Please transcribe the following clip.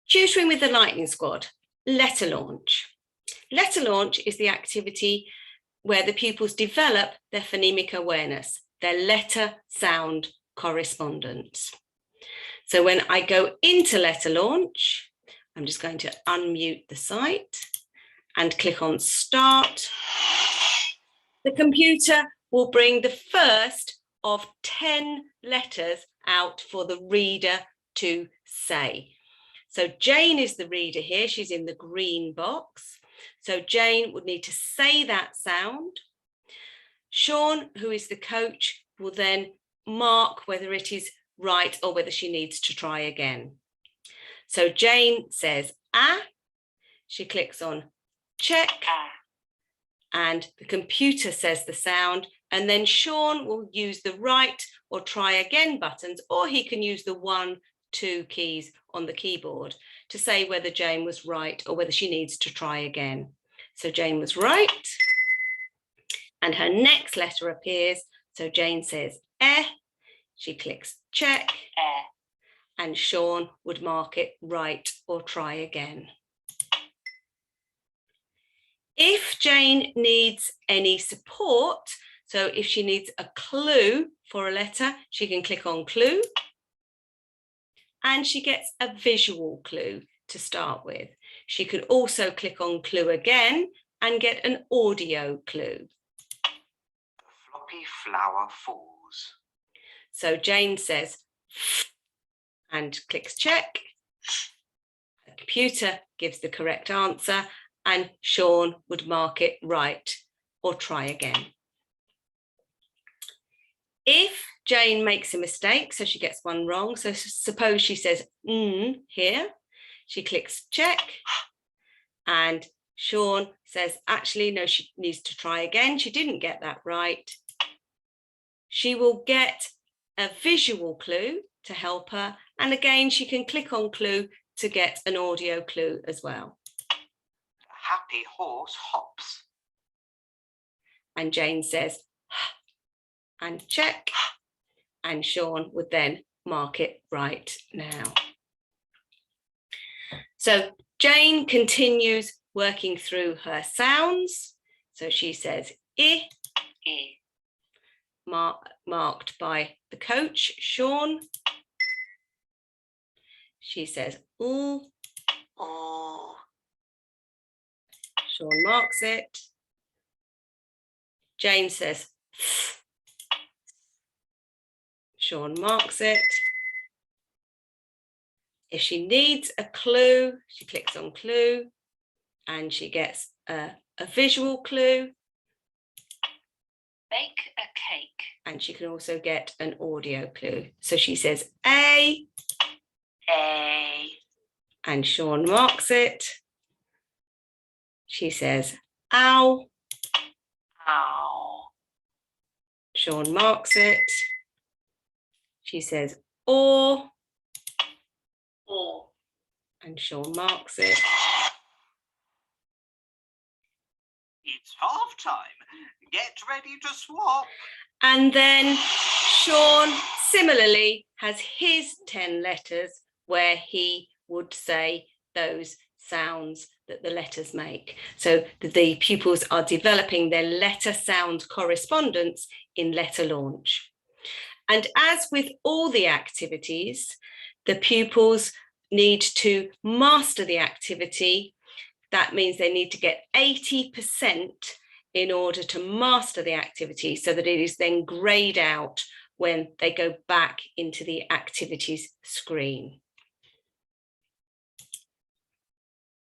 Tutoring with the Lightning Squad, letter launch. Letter launch is the activity where the pupils develop their phonemic awareness, their letter sound correspondence. So when I go into letter launch, I'm just going to unmute the site and click on start. The computer will bring the first of 10 letters out for the reader to say. So Jane is the reader here. She's in the green box. So Jane would need to say that sound. Sean, who is the coach, will then mark whether it is right or whether she needs to try again. So Jane says, ah. She clicks on check. And the computer says the sound, and then Sean will use the right or try again buttons, or he can use the 1, 2 keys on the keyboard to say whether Jane was right or whether she needs to try again. So Jane was right, and her next letter appears. So Jane says eh, she clicks check, and Sean would mark it right or try again. If Jane needs any support, so if she needs a clue for a letter, she can click on clue, and she gets a visual clue to start with. She could also click on clue again and get an audio clue. The floppy flower falls. So Jane says and clicks check. The computer gives the correct answer, and Sean would mark it right or try again. If Jane makes a mistake, so she gets one wrong, so suppose she says here, she clicks check, and Sean says, actually, no, she needs to try again. She didn't get that right. She will get a visual clue to help her, and again, she can click on clue to get an audio clue as well. Happy horse hops. And Jane says, and check, and Sean would then mark it right now. So Jane continues working through her sounds. So she says, I, marked by the coach, Sean. She says, ooh, oh. Sean marks it. Jane says, Sean marks it. If she needs a clue, she clicks on clue and she gets a visual clue. Bake a cake. And she can also get an audio clue. So she says A. And Sean marks it. She says, ow. Ow. Sean marks it. She says, or. And Sean marks it. It's half time. Get ready to swap. And then Sean similarly has his 10 letters where he would say those sounds that the letters make. So the pupils are developing their letter sound correspondence in letter launch. And as with all the activities, the pupils need to master the activity. That means they need to get 80% in order to master the activity so that it is then grayed out when they go back into the activities screen.